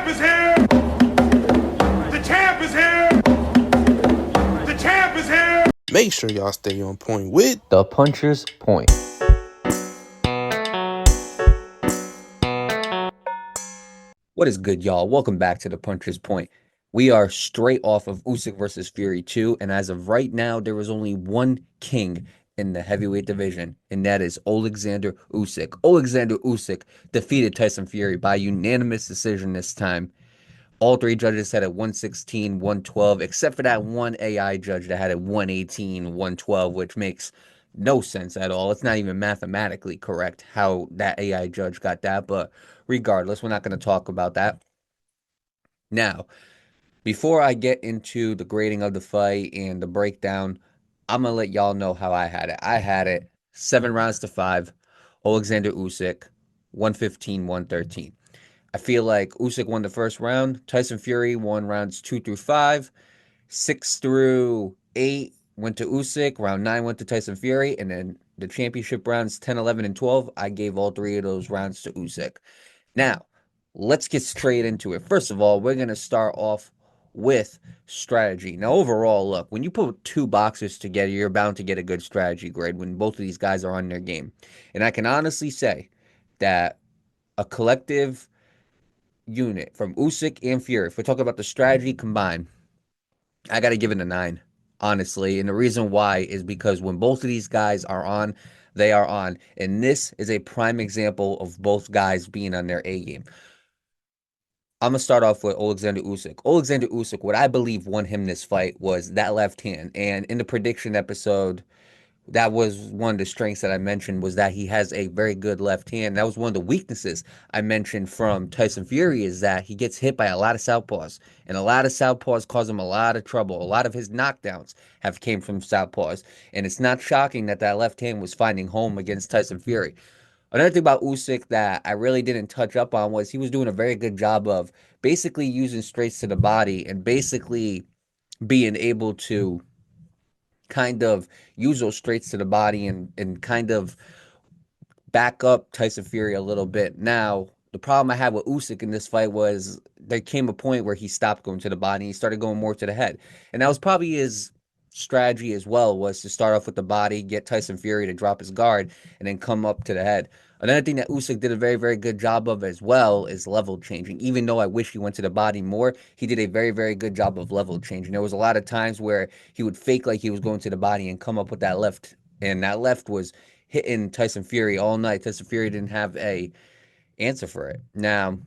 is here! The champ is here! The champ is here! Make sure y'all stay on point with The Puncher's Point. What is good, y'all? Welcome back to The Puncher's Point. We are straight off of Usyk versus Fury 2, and as of right now, there is only one king in the heavyweight division, and that is Oleksandr Usyk. Oleksandr Usyk defeated Tyson Fury by unanimous decision this time. All three judges had it 116, 112, except for that one AI judge that had it 118, 112, which makes no sense at all. It's not even mathematically correct how that AI judge got that, but regardless, we're not going to talk about that. Now, before I get into the grading of the fight and the breakdown, I'm going to let y'all know how I had it. I had it 7 rounds to 5, Oleksandr Usyk, 115, 113. I feel like Usyk won the first round. Tyson Fury won rounds 2 through 5. 6 through 8 went to Usyk. Round 9 went to Tyson Fury. And then the championship rounds 10, 11, and 12, I gave all three of those rounds to Usyk. Now, let's get straight into it. First of all, we're going to start off with strategy. Now, overall, look, when you put two boxers together, you're bound to get a good strategy grade when both of these guys are on their game. And I can honestly say that a collective unit from Usyk and Fury, if we're talking about the strategy combined, I got to give it a 9, honestly. And the reason why is because when both of these guys are on, they are on. And this is a prime example of both guys being on their A game. I'm going to start off with Oleksandr Usyk. Oleksandr Usyk, what I believe won him this fight was that left hand. And in the prediction episode, that was one of the strengths that I mentioned, was that he has a very good left hand. That was one of the weaknesses I mentioned from Tyson Fury, is that he gets hit by a lot of southpaws, and a lot of southpaws cause him a lot of trouble. A lot of his knockdowns have came from southpaws, and it's not shocking that that left hand was finding home against Tyson Fury. Another thing about Usyk that I really didn't touch up on was he was doing a very good job of basically using straights to the body and basically being able to kind of use those straights to the body and kind of back up Tyson Fury a little bit. Now, the problem I had with Usyk in this fight was there came a point where he stopped going to the body. He started going more to the head. And that was probably his strategy as well, was to start off with the body, get Tyson Fury to drop his guard, and then come up to the head. Another thing that Usyk did a very, very good job of as well is level changing. Even though I wish he went to the body more, he did a very, very good job of level changing. There was a lot of times where he would fake like he was going to the body and come up with that left. And that left was hitting Tyson Fury all night. Tyson Fury didn't have a answer for it. Now,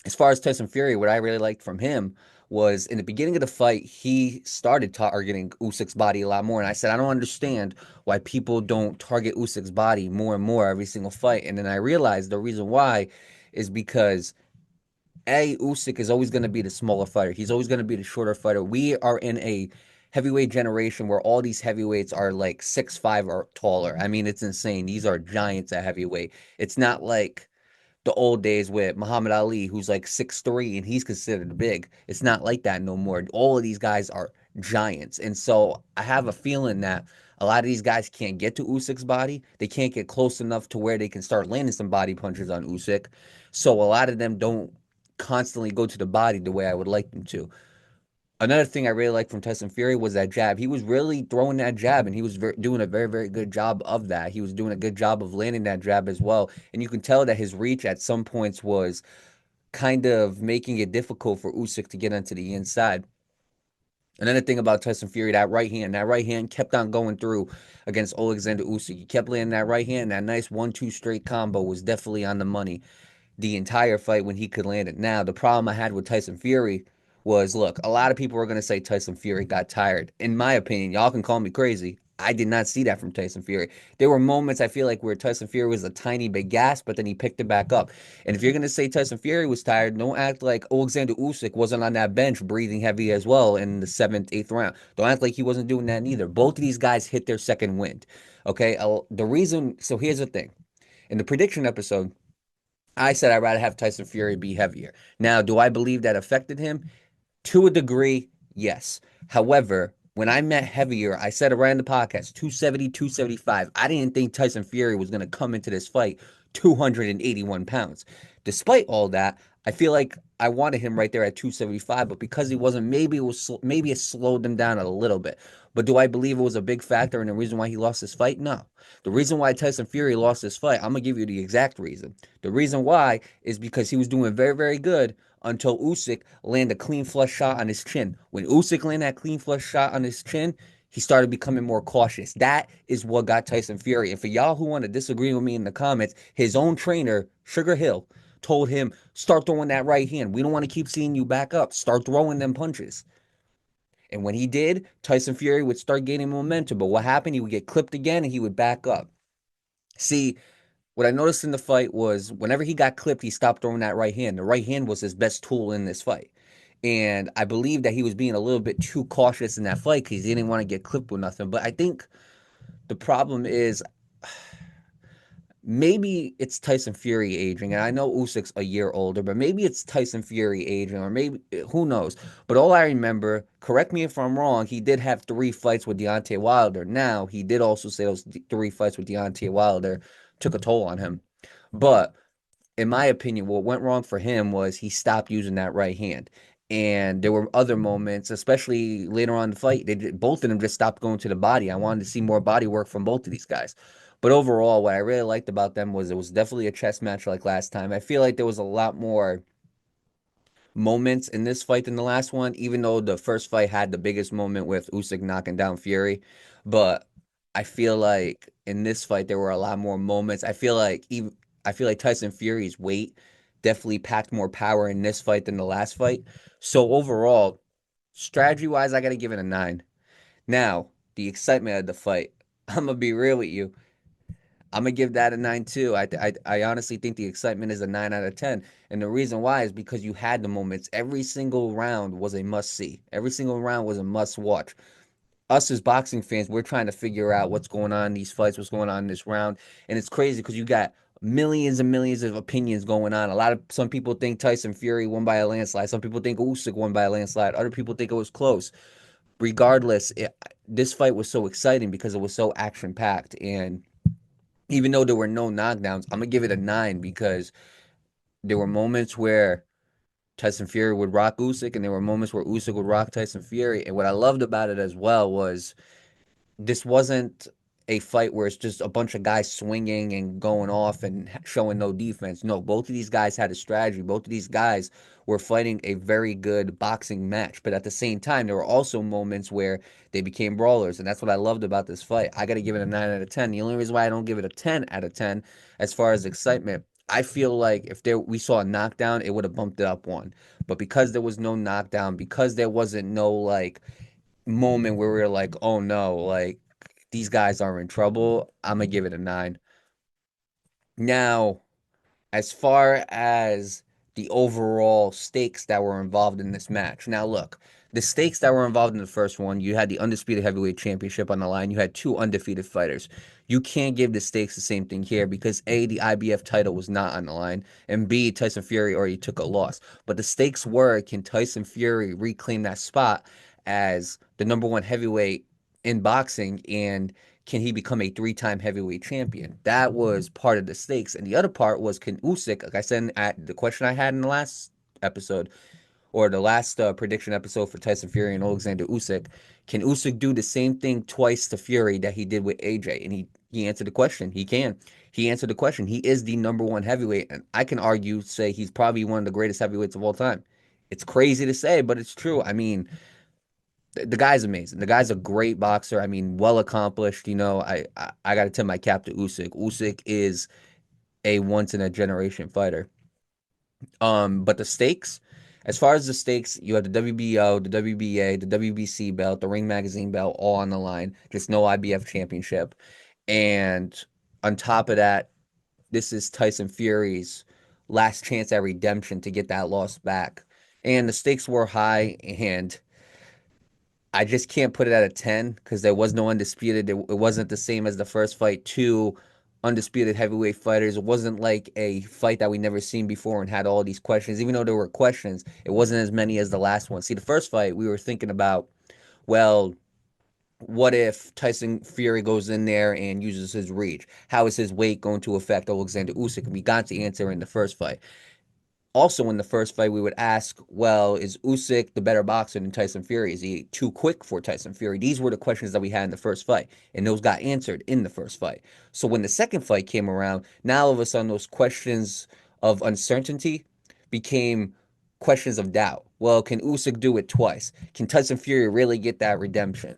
as far as Tyson Fury, what I really liked from him was in the beginning of the fight, he started targeting Usyk's body a lot more. And I said, I don't understand why people don't target Usyk's body more and more every single fight. And then I realized the reason why is because Usyk is always going to be the smaller fighter. He's always going to be the shorter fighter. We are in a heavyweight generation where all these heavyweights are like 6'5" or taller. I mean, it's insane. These are giants at heavyweight. It's not like the old days with Muhammad Ali, who's like 6'3" and he's considered big. It's not like that no more. All of these guys are giants. And so I have a feeling that a lot of these guys can't get to Usyk's body. They can't get close enough to where they can start landing some body punches on Usyk. So a lot of them don't constantly go to the body the way I would like them to. Another thing I really liked from Tyson Fury was that jab. He was really throwing that jab, and he was doing a very, very good job of that. He was doing a good job of landing that jab as well. And you can tell that his reach at some points was kind of making it difficult for Usyk to get onto the inside. Another thing about Tyson Fury, that right hand kept on going through against Oleksandr Usyk. He kept landing that right hand. That nice 1-2 straight combo was definitely on the money the entire fight when he could land it. Now, the problem I had with Tyson Fury was, look, a lot of people are going to say Tyson Fury got tired. In my opinion, y'all can call me crazy. I did not see that from Tyson Fury. There were moments I feel like where Tyson Fury was a tiny bit gassed, but then he picked it back up. And if you're going to say Tyson Fury was tired, don't act like Oleksandr Usyk wasn't on that bench breathing heavy as well in the 7th, 8th round. Don't act like he wasn't doing that neither. Both of these guys hit their second wind. Okay, so here's the thing. In the prediction episode, I said I'd rather have Tyson Fury be heavier. Now, do I believe that affected him? To a degree, yes. However, when I meant heavier, I said it right in the podcast, 270, 275. I didn't think Tyson Fury was going to come into this fight 281 pounds. Despite all that, I feel like I wanted him right there at 275, but because he wasn't, maybe it slowed him down a little bit. But do I believe it was a big factor and the reason why he lost his fight? No. The reason why Tyson Fury lost his fight, I'm gonna give you the exact reason. The reason why is because he was doing very, very good until Usyk landed a clean flush shot on his chin. When Usyk landed that clean flush shot on his chin, he started becoming more cautious. That is what got Tyson Fury. And for y'all who want to disagree with me in the comments, his own trainer, Sugar Hill, told him, start throwing that right hand. We don't want to keep seeing you back up. Start throwing them punches. And when he did, Tyson Fury would start gaining momentum. But what happened? He would get clipped again and he would back up. See, what I noticed in the fight was whenever he got clipped, he stopped throwing that right hand. The right hand was his best tool in this fight. And I believe that he was being a little bit too cautious in that fight because he didn't want to get clipped with nothing. But I think the problem is maybe it's Tyson Fury aging. And I know Usyk's a year older, but maybe it's Tyson Fury aging, or maybe who knows. But all I remember, correct me if I'm wrong, he did have 3 fights with Deontay Wilder. Now, he did also say those 3 fights with Deontay Wilder took a toll on him. But in my opinion, what went wrong for him was he stopped using that right hand. And there were other moments, especially later on in the fight, both of them just stopped going to the body. I wanted to see more body work from both of these guys. But overall, what I really liked about them was it was definitely a chess match like last time. I feel like there was a lot more moments in this fight than the last one, even though the first fight had the biggest moment with Usyk knocking down Fury. But I feel like in this fight there were a lot more moments. I feel like Tyson Fury's weight definitely packed more power in this fight than the last fight. So overall, strategy wise, I gotta give it a 9. Now, the excitement of the fight. I'm gonna be real with you. I'm gonna give that a 9 too. I honestly think the excitement is a 9 out of 10, and the reason why is because you had the moments. Every single round was a must see. Every single round was a must watch. Us as boxing fans, we're trying to figure out what's going on in these fights, what's going on in this round, and it's crazy because you got millions and millions of opinions going on. Some people think Tyson Fury won by a landslide. Some people think Usyk won by a landslide. Other people think it was close. Regardless, this fight was so exciting because it was so action packed, and even though there were no knockdowns, I'm gonna give it a 9 because there were moments where Tyson Fury would rock Usyk, and there were moments where Usyk would rock Tyson Fury. And what I loved about it as well was this wasn't a fight where it's just a bunch of guys swinging and going off and showing no defense. No, both of these guys had a strategy. Both of these guys were fighting a very good boxing match. But at the same time, there were also moments where they became brawlers. And that's what I loved about this fight. I got to give it a 9 out of 10. The only reason why I don't give it a 10 out of 10 as far as excitement, I feel like if we saw a knockdown, it would have bumped it up 1. But because there was no knockdown, because there wasn't no like moment where we were like, oh no, like these guys are in trouble, I'm gonna give it a 9. Now, as far as the overall stakes that were involved in this match. Now, look, the stakes that were involved in the first one, you had the undisputed heavyweight championship on the line. You had 2 undefeated fighters. You can't give the stakes the same thing here because A, the IBF title was not on the line, and B, Tyson Fury already took a loss. But the stakes were, can Tyson Fury reclaim that spot as the #1 heavyweight in boxing, and can he become a 3-time heavyweight champion? That was part of the stakes. And the other part was, can Usyk, like I said at the question I had in the last episode, or the last prediction episode for Tyson Fury and Oleksandr Usyk, can Usyk do the same thing twice to Fury that he did with AJ? And he answered the question. He can. He answered the question. He is the #1 heavyweight. And I can say he's probably one of the greatest heavyweights of all time. It's crazy to say, but it's true. I mean, the guy's amazing. The guy's a great boxer. I mean, well accomplished. You know, I got to tip my cap to Usyk. Usyk is a once in a generation fighter. But the stakes, as far as the stakes, you have the WBO, the WBA, the WBC belt, the Ring Magazine belt, all on the line. Just no IBF championship. And on top of that, this is Tyson Fury's last chance at redemption to get that loss back. And the stakes were high, and I just can't put it at a 10 because there was no undisputed. It wasn't the same as the first fight. 2 undisputed heavyweight fighters. It wasn't like a fight that we never seen before and had all these questions. Even though there were questions, it wasn't as many as the last one. See, the first fight, we were thinking about, well, What if Tyson Fury goes in there and uses his reach? How is his weight going to affect Oleksandr Usyk? And we got the answer in the first fight. Also, in the first fight, we would ask, well, is Usyk the better boxer than Tyson Fury? Is he too quick for Tyson Fury? These were the questions that we had in the first fight, and those got answered in the first fight. So when the second fight came around, now all of a sudden those questions of uncertainty became questions of doubt. Well, can Usyk do it twice? Can Tyson Fury really get that redemption?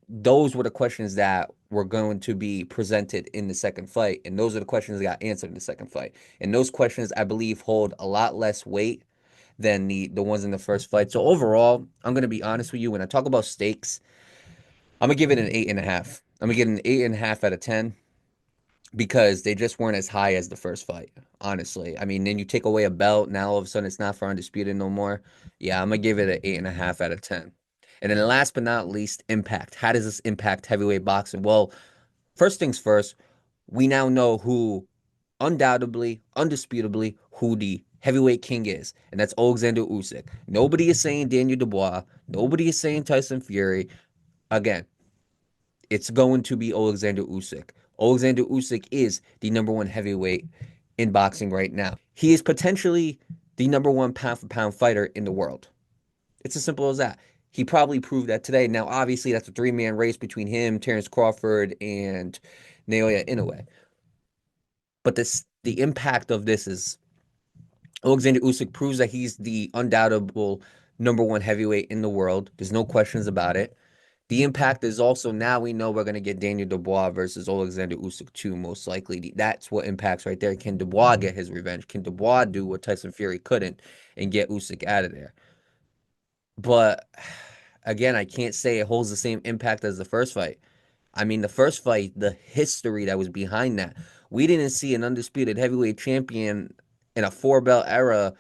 Those were the questions that were going to be presented in the second fight, and those are the questions that got answered in the second fight. And those questions, I believe, hold a lot less weight than the ones in the first fight. So overall, I'm gonna be honest with you. When I talk about stakes, I'm gonna give it an 8.5. I'm gonna give it an 8.5 out of 10 because they just weren't as high as the first fight. Honestly, I mean, then you take away a belt. Now all of a sudden it's not for undisputed no more. Yeah, I'm gonna give it an 8.5 out of 10. And then last but not least, impact. How does this impact heavyweight boxing? Well, first things first, we now know who undoubtedly, undisputably, who the heavyweight king is, and that's Oleksandr Usyk. Nobody is saying Daniel Dubois. Nobody is saying Tyson Fury. Again, it's going to be Oleksandr Usyk. Oleksandr Usyk is the number one heavyweight in boxing right now. He is potentially the number one pound for pound fighter in the world. It's as simple as that. He probably proved that today. Now, obviously, that's a three-man race between him, Terrence Crawford, and Naoya Inoue. But the impact of this is Oleksandr Usyk proves that he's the undoubtable number one heavyweight in the world. There's no questions about it. The impact is also now we know we're going to get Daniel Dubois versus Oleksandr Usyk too, most likely. That's what impacts right there. Can Dubois get his revenge? Can Dubois do what Tyson Fury couldn't and get Usyk out of there? But again, I can't say it holds the same impact as the first fight. I mean, the first fight, the history that was behind that. We didn't see an undisputed heavyweight champion in a four belt era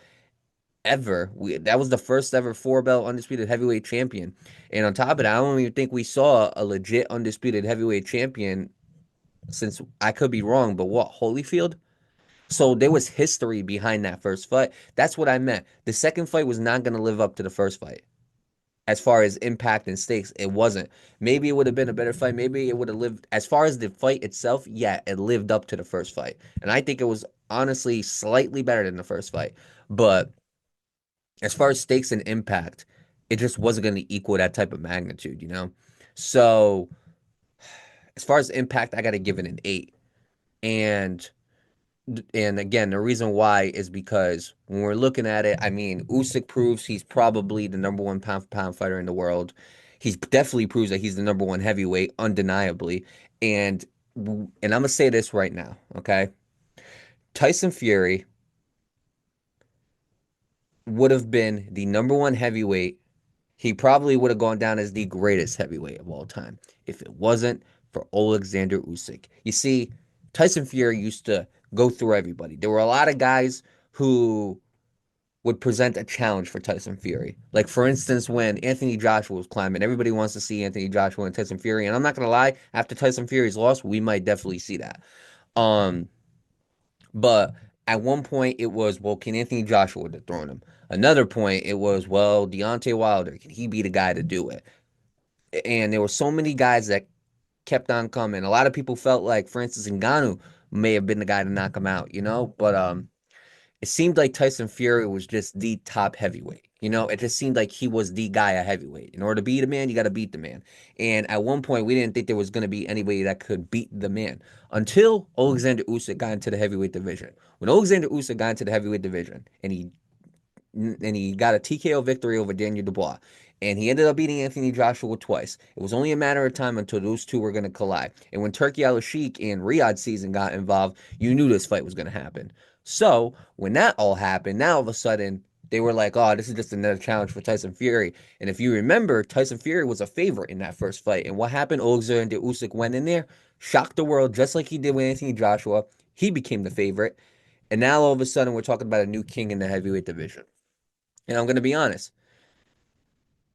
ever. That was the first ever four belt undisputed heavyweight champion. And on top of that, I don't even think we saw a legit undisputed heavyweight champion since I could be wrong, but what, Holyfield? So there was history behind that first fight. That's what I meant. The second fight was not going to live up to the first fight as far as impact and stakes. It wasn't. Maybe it would have been a better fight. Maybe it would have lived, as far as the fight itself, yeah, it lived up to the first fight. And I think it was honestly slightly better than the first fight. But as far as stakes and impact, it just wasn't going to equal that type of magnitude, you know? So as far as impact, I got to give it an 8. And and again, the reason why is because when we're looking at it, I mean, Usyk proves he's probably the number one pound for pound fighter in the world. He's definitely proves that he's the number one heavyweight, undeniably. And I'm gonna say this right now, okay? Tyson Fury would have been the number one heavyweight. He probably would have gone down as the greatest heavyweight of all time if it wasn't for Oleksandr Usyk. You see, Tyson Fury used to go through everybody. There were a lot of guys who would present a challenge for Tyson Fury. Like, for instance, when Anthony Joshua was climbing, everybody wants to see Anthony Joshua and Tyson Fury. And I'm not going to lie, after Tyson Fury's loss, we might definitely see that. Um, but at one point, it was, well, can Anthony Joshua dethrone him? Another point, it was, well, Deontay Wilder, can he be the guy to do it? And there were so many guys that kept on coming. A lot of people felt like Francis Ngannou may have been the guy to knock him out, you know? But it seemed like Tyson Fury was just the top heavyweight. You know, it just seemed like he was the guy at heavyweight. In order to beat a man, you got to beat the man. And at one point, we didn't think there was going to be anybody that could beat the man until Oleksandr Usyk got into the heavyweight division. When Oleksandr Usyk got into the heavyweight division and he got a TKO victory over Daniel Dubois. And he ended up beating Anthony Joshua twice. It was only a matter of time until those two were going to collide. And when Turki Al-Sheikh and Riyadh Season got involved, you knew this fight was going to happen. So when that all happened, now all of a sudden they were like, oh, this is just another challenge for Tyson Fury. And if you remember, Tyson Fury was a favorite in that first fight. And what happened? Oleksandr Usyk went in there, shocked the world just like he did with Anthony Joshua. He became the favorite. And now all of a sudden we're talking about a new king in the heavyweight division. And I'm going to be honest.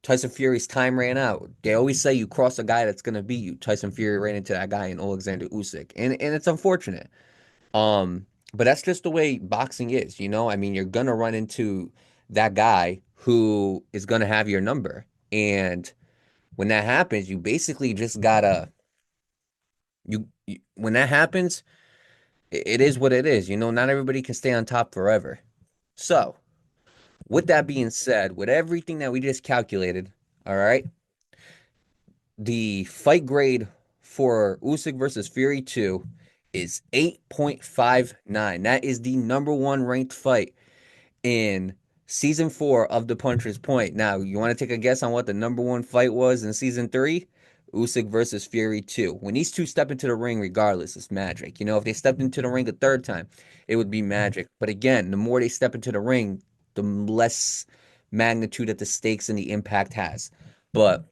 Tyson Fury's time ran out. They always say you cross a guy that's going to beat you. Tyson Fury ran into that guy in Oleksandr Usyk. And it's unfortunate. But that's just the way boxing is, you know? I mean, you're going to run into that guy who is going to have your number. And When that happens, you basically just gotta when that happens, it is what it is. Not everybody can stay on top forever. So, with that being said, with everything that we just calculated, all right, the fight grade for Usyk versus Fury 2 is 8.59. That is the number one ranked fight in season 4 of The Puncher's Point. Now, you want to take a guess on what the number one fight was in season 3? Usyk versus Fury 2. When these two step into the ring, regardless, it's magic. If they stepped into the ring a third time, it would be magic. But again, the more they step into the ring, the less magnitude that the stakes and the impact has. But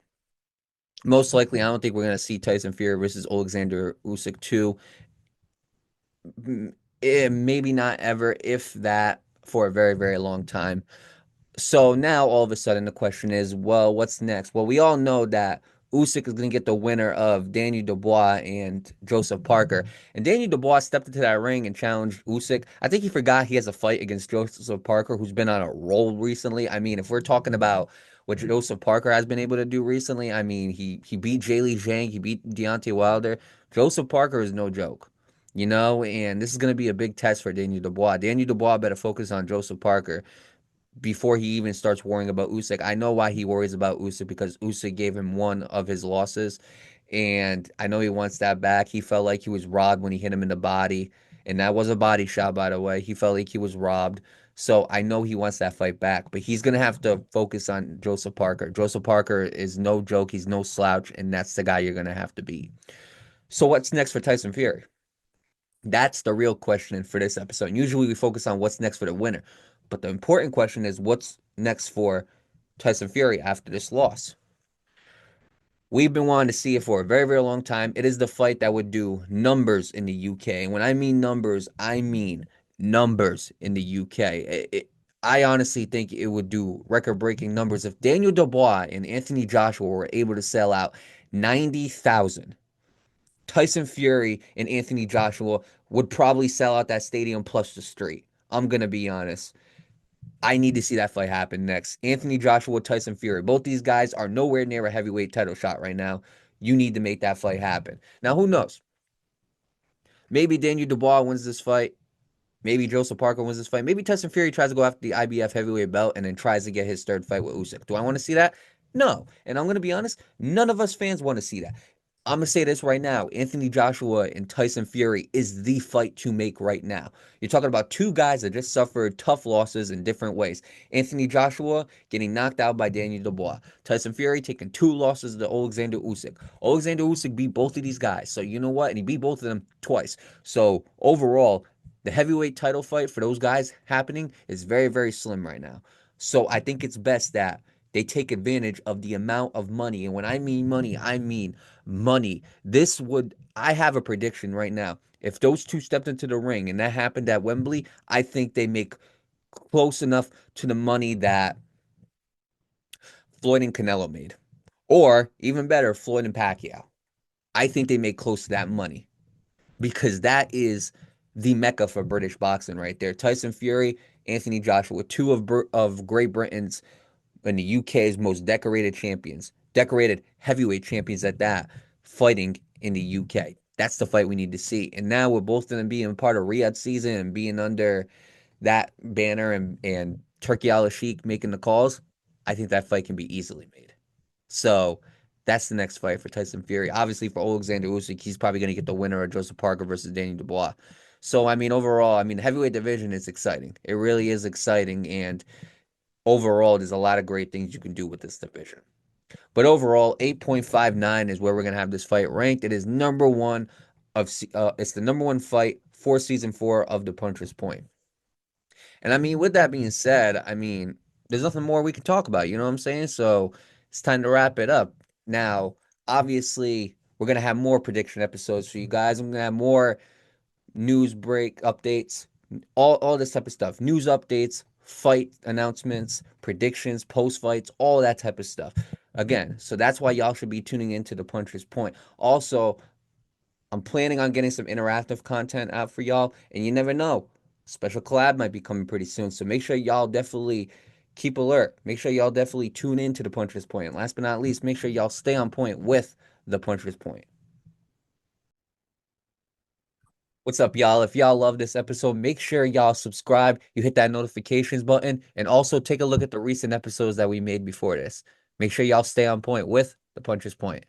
most likely, I don't think we're going to see Tyson Fury versus Oleksandr Usyk 2. Maybe not ever, if that, for a very, very long time. So now all of a sudden the question is, well, what's next? Well, we all know that Usyk is going to get the winner of Daniel Dubois and Joseph Parker. And Daniel Dubois stepped into that ring and challenged Usyk. I think he forgot he has a fight against Joseph Parker, who's been on a roll recently. I mean, if we're talking about what Joseph Parker has been able to do recently, I mean, he beat Jaylee Zhang, he beat Deontay Wilder. Joseph Parker is no joke. And this is going to be a big test for Daniel Dubois. Daniel Dubois better focus on Joseph Parker before he even starts worrying about Usyk. I know why he worries about Usyk, because Usyk gave him one of his losses, and I know he wants that back. He felt like he was robbed when he hit him in the body, and that was a body shot, by the way. He felt like he was robbed. So I know he wants that fight back, but he's going to have to focus on Joseph Parker. Joseph Parker is no joke. He's no slouch, and that's the guy you're going to have to beat. So what's next for Tyson Fury? That's the real question for this episode. And usually we focus on what's next for the winner. But the important question is what's next for Tyson Fury after this loss. We've been wanting to see it for a very, very long time. It is the fight that would do numbers in the UK. And when I mean numbers, I mean numbers in the UK. I honestly think it would do record-breaking numbers if Daniel Dubois and Anthony Joshua were able to sell out 90,000. Tyson Fury and Anthony Joshua would probably sell out that stadium plus the street. I'm going to be honest. I need to see that fight happen next. Anthony Joshua, Tyson Fury. Both these guys are nowhere near a heavyweight title shot right now. You need to make that fight happen. Now, who knows? Maybe Daniel Dubois wins this fight. Maybe Joseph Parker wins this fight. Maybe Tyson Fury tries to go after the IBF heavyweight belt and then tries to get his third fight with Usyk. Do I want to see that? No. And I'm going to be honest, none of us fans want to see that. I'm going to say this right now. Anthony Joshua and Tyson Fury is the fight to make right now. You're talking about two guys that just suffered tough losses in different ways. Anthony Joshua getting knocked out by Daniel Dubois. Tyson Fury taking 2 losses to Oleksandr Usyk. Oleksandr Usyk beat both of these guys. So you know what? And he beat both of them twice. So overall, the heavyweight title fight for those guys happening is very, very slim right now. So I think it's best that they take advantage of the amount of money. And when I mean money, I mean money. I have a prediction right now. If those two stepped into the ring and that happened at Wembley, I think they make close enough to the money that Floyd and Canelo made. Or even better, Floyd and Pacquiao. I think they make close to that money because that is the mecca for British boxing right there. Tyson Fury, Anthony Joshua, two of Great Britain's and the UK's most decorated champions, decorated heavyweight champions at that, fighting in the UK. That's the fight we need to see. And now with both of them being part of Riyadh season and being under that banner and Turki Al-Sheikh making the calls, I think that fight can be easily made. So that's the next fight for Tyson Fury. Obviously, for Oleksandr Usyk, he's probably going to get the winner of Joseph Parker versus Daniel Dubois. So, I mean, overall, the heavyweight division is exciting. It really is exciting. And overall, there's a lot of great things you can do with this division. But overall, 8.59 is where we're going to have this fight ranked. It is it's the number one fight for season 4 of The Puncher's Point. And with that being said, there's nothing more we can talk about. You know what I'm saying? So it's time to wrap it up. Now, obviously, we're going to have more prediction episodes for you guys. I'm going to have more news break updates, all this type of stuff. News updates, fight announcements, predictions, post fights, all that type of stuff. Again, so that's why y'all should be tuning into The Puncher's Point. Also, I'm planning on getting some interactive content out for y'all, and you never know. Special collab might be coming pretty soon, so make sure y'all definitely keep alert. Make sure y'all definitely tune in to the Puncher's Point. And last but not least, make sure y'all stay on point with the Puncher's Point. What's up, y'all? If y'all love this episode, make sure y'all subscribe. You hit that notifications button, and also take a look at the recent episodes that we made before this. Make sure y'all stay on point with the Puncher's Point.